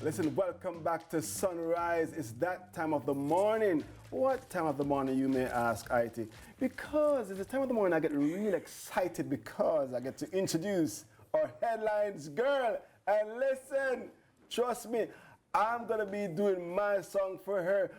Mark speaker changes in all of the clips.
Speaker 1: Listen, welcome back to Sunrise. It's that time of the morning. What time of the morning, you may ask, IT? Because it's the time of the morning I get really excited because I get to introduce our headlines girl. And listen, trust me, I'm going to be doing my song for her.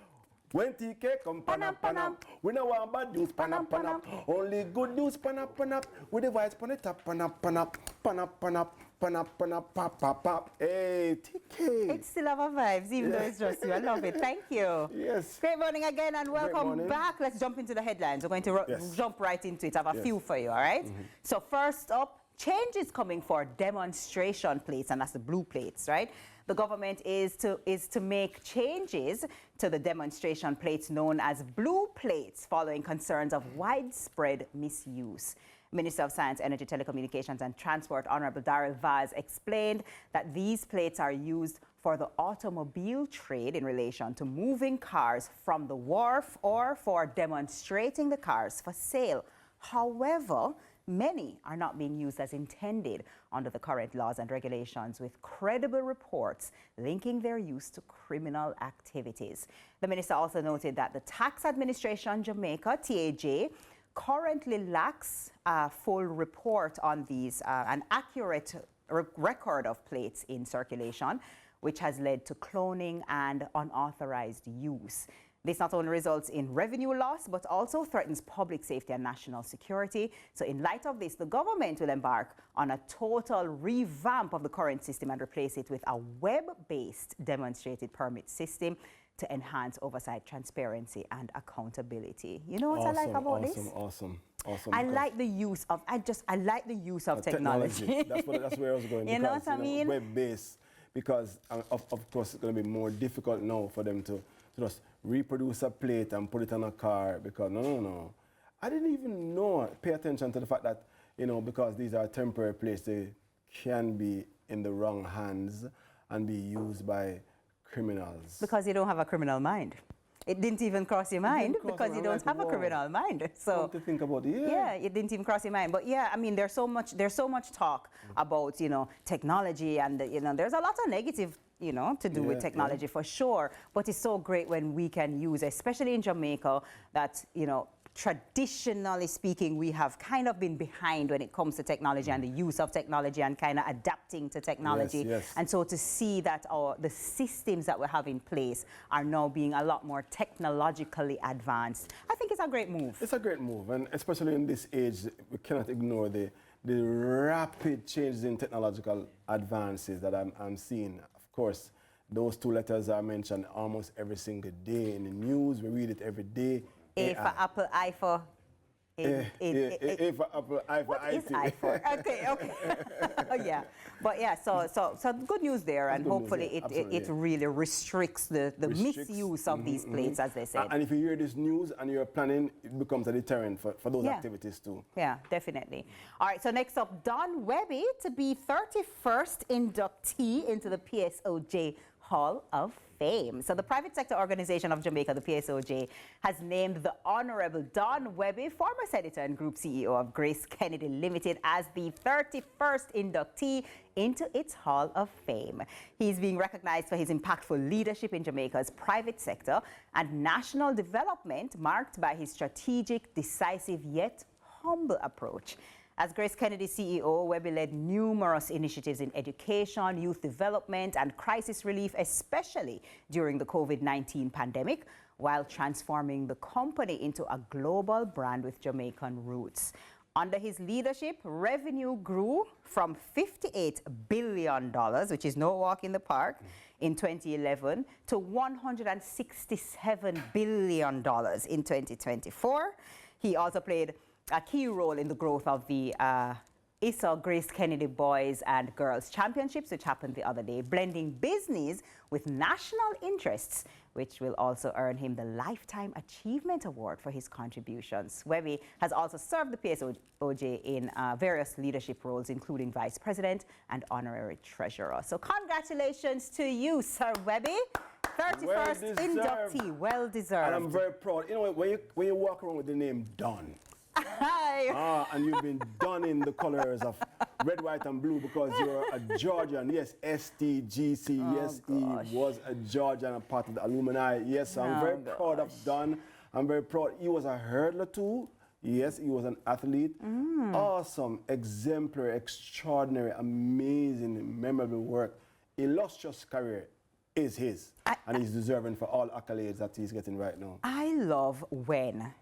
Speaker 1: When TK come panap panap, we no want bad news panap panap. Only good news panap panap. With the vibes pan the top panap panap panap panap panap panap pop pop pop. Hey TK.
Speaker 2: It's still our vibes, even though it's just you. I love it. Thank you.
Speaker 1: Yes.
Speaker 2: Great morning again and welcome back. Let's jump into the headlines. We're going to jump right into it. I have a few for you, all right? So first up, change is coming for demonstration plates, and that's the blue plates, right? The government is to make changes to the demonstration plates known as blue plates following concerns of widespread misuse. Minister of Science, Energy, Telecommunications and Transport, Honorable Darrell Vaz, explained that these plates are used for the automobile trade in relation to moving cars from the wharf or for demonstrating the cars for sale. However, many are not being used as intended under the current laws and regulations, with credible reports linking their use to criminal activities. The minister also noted that the Tax Administration Jamaica, TAJ, currently lacks a full report on these, an accurate record of plates in circulation, which has led to cloning and unauthorized use. This not only results in revenue loss, but also threatens public safety and national security. So in light of this, the government will embark on a total revamp of the current system and replace it with a web-based demonstrated permit system to enhance oversight, transparency, and accountability. You know what I like about this?
Speaker 1: Awesome.
Speaker 2: I like the use of, I like the use of technology.
Speaker 1: That's where I was going.
Speaker 2: You know what I mean?
Speaker 1: Web-based, because of course it's going to be more difficult now for them to just reproduce a plate and put it on a car, because no. I didn't even know, pay attention to the fact that, because these are temporary plates, they can be in the wrong hands and be used by criminals.
Speaker 2: Because you don't have a criminal mind. It didn't even cross your mind because you don't have a criminal mind. So
Speaker 1: to think about it.
Speaker 2: Yeah, it didn't even cross your mind. But yeah, I mean, there's so much talk about, technology, and there's a lot of negative to do with technology for sure. But it's so great when we can use, especially in Jamaica, that, traditionally speaking, we have kind of been behind when it comes to technology and the use of technology and kind of adapting to technology.
Speaker 1: Yes.
Speaker 2: And so to see that the systems that we have in place are now being a lot more technologically advanced, I think it's a great move.
Speaker 1: It's a great move, and especially in this age, we cannot ignore the rapid changes in technological advances that I'm seeing. Of course, those two letters are mentioned almost every single day in the news. We read it every day.
Speaker 2: A for Apple, I for...
Speaker 1: A for Apple, I for IT.
Speaker 2: What is I for? Okay. Oh, yeah. But yeah, so good news there, and hopefully it really restricts the misuse of these plates, as they said.
Speaker 1: And if you hear this news and you're planning, it becomes a deterrent for those activities too.
Speaker 2: Yeah, definitely. All right, so next up, Don Webby to be 31st inductee into the PSOJ Hall of Fame. So the private sector organization of Jamaica, the PSOJ, has named the Honorable Don Webby, former senator and group CEO of Grace Kennedy Limited, as the 31st inductee into its Hall of Fame. He's being recognized for his impactful leadership in Jamaica's private sector and national development, marked by his strategic, decisive, yet humble approach. As Grace Kennedy CEO, Webby led numerous initiatives in education, youth development, and crisis relief, especially during the COVID-19 pandemic, while transforming the company into a global brand with Jamaican roots. Under his leadership, revenue grew from $58 billion, which is no walk in the park, in 2011 to $167 billion in 2024. He also played a key role in the growth of the ISA Grace Kennedy Boys and Girls Championships, which happened the other day, blending business with national interests, which will also earn him the Lifetime Achievement Award for his contributions. Webby has also served the PSOJ in various leadership roles, including Vice President and Honorary Treasurer. So congratulations to you, Sir Webby. 31st inductee, well deserved.
Speaker 1: And I'm very proud. When you walk around with the name Don, And you've been donning the colors of red, white, and blue because you're a Georgian. Yes, STGC. Yes,
Speaker 2: gosh.
Speaker 1: he was a Georgian and part of the alumni. Yes, I'm very proud of Don. I'm very proud. He was a hurdler too. Yes, he was an athlete. Awesome, exemplary, extraordinary, amazing, memorable work. Illustrious career is his. And he's deserving for all accolades that he's getting right now.
Speaker 2: I love when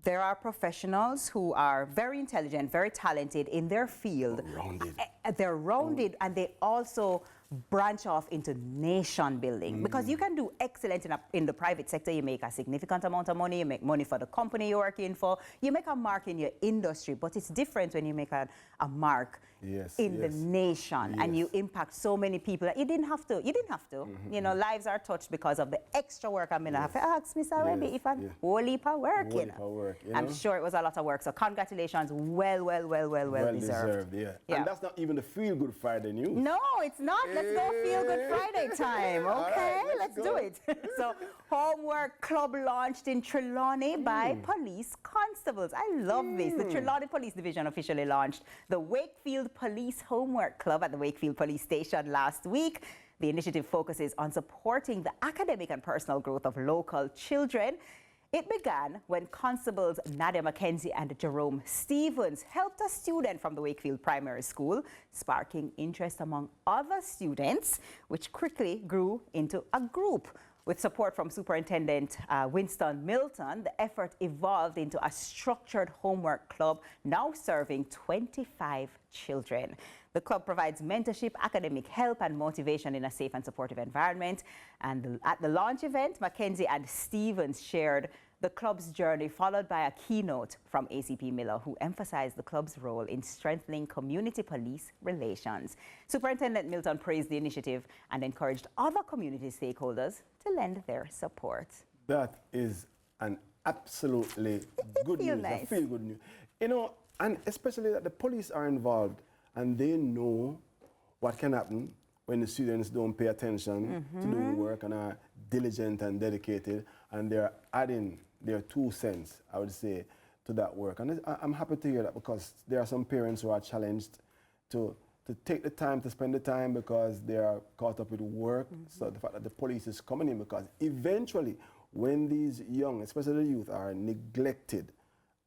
Speaker 2: there are professionals who are very intelligent, very talented in their field.
Speaker 1: Rounded.
Speaker 2: They're rounded and they also branch off into nation building because you can do excellent in the private sector. You make a significant amount of money, you make money for the company you're working for, you make a mark in your industry, but it's different when you make a mark in the nation and you impact so many people. You didn't have to. You know, lives are touched because of the extra work. I mean, I have to ask Mr. Webby if I'm whole heap of work, you know. I'm sure it was a lot of work, so congratulations, well deserved.
Speaker 1: And that's not even the Feel Good Friday news.
Speaker 2: No, it's not. Let's go Feel Good Friday time. Okay,
Speaker 1: right,
Speaker 2: let's do it. So, Homework Club launched in Trelawney by police constables. I love this. The Trelawney Police Division officially launched the Wakefield Police Homework Club at the Wakefield Police Station last week. The initiative focuses on supporting the academic and personal growth of local children. It began when constables Nadia McKenzie and Jerome Stevens helped a student from the Wakefield Primary School, sparking interest among other students, which quickly grew into a group. With support from Superintendent Winston Milton, the effort evolved into a structured homework club now serving 25 children. The club provides mentorship, academic help, and motivation in a safe and supportive environment. And at the launch event, Mackenzie and Stevens shared the club's journey, followed by a keynote from ACP Miller, who emphasized the club's role in strengthening community-police relations. Superintendent Milton praised the initiative and encouraged other community stakeholders to lend their support.
Speaker 1: That is an absolutely good news.
Speaker 2: Nice.
Speaker 1: I feel good news. You know, and especially that the police are involved and they know what can happen when the students don't pay attention to doing work and are diligent and dedicated, and they're adding their 2 cents, I would say, to that work. And I'm happy to hear that because there are some parents who are challenged to take the time to spend the time because they are caught up with work. So the fact that the police is coming in, because eventually when these young, especially the youth, are neglected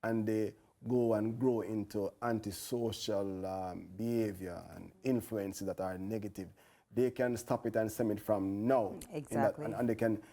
Speaker 1: and they go and grow into antisocial behavior and influences that are negative, they can stop it and stem it from now.
Speaker 2: Exactly.
Speaker 1: And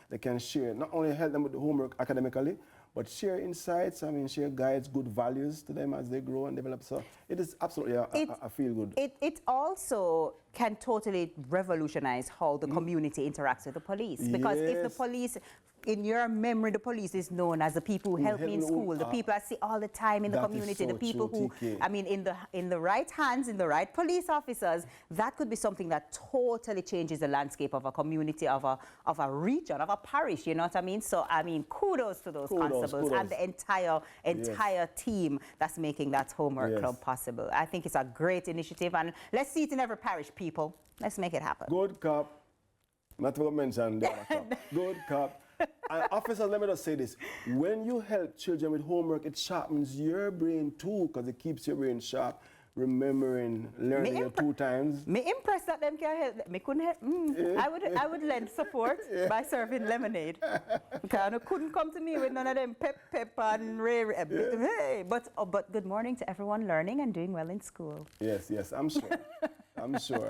Speaker 1: they can share, not only help them with the homework academically, but share insights, share guides, good values to them as they grow and develop. So it is absolutely a feel good.
Speaker 2: It also can totally revolutionize how the community interacts with the police. Because if the police, in your memory, the police is known as the people who help me in school, the people I see all the time in the community, the people who, in the right hands, in the right police officers, that could be something that totally changes the landscape of a community, of a region, of a parish, you know what I mean? So, kudos to those constables and the entire team that's making that homework club possible. I think it's a great initiative, and let's see it in every parish, people. Let's make it happen.
Speaker 1: Good cop. Not to mention the other cop. Good cop. And officers, let me just say this. When you help children with homework, it sharpens your brain too, because it keeps your brain sharp, remembering, learning it 2 times.
Speaker 2: Me impressed that them can help. Me couldn't help. I would lend support by serving lemonade. Because I couldn't come to me with none of them pep and ray. Hey, but good morning to everyone learning and doing well in school.
Speaker 1: Yes, I'm sure. I'm sure.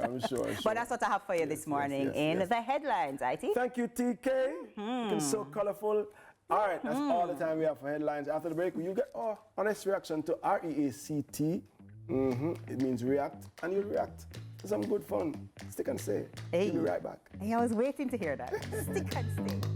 Speaker 2: But that's what I have for you this morning in the headlines, IT.
Speaker 1: Thank you, TK. Looking so colorful. All right, that's all the time we have for headlines. After the break, you get our honest reaction to REACT. It means react, and you'll react to some good fun. Stick and stay.
Speaker 2: Hey.
Speaker 1: We'll be right back.
Speaker 2: Hey, I was waiting to hear that. Stick and stay.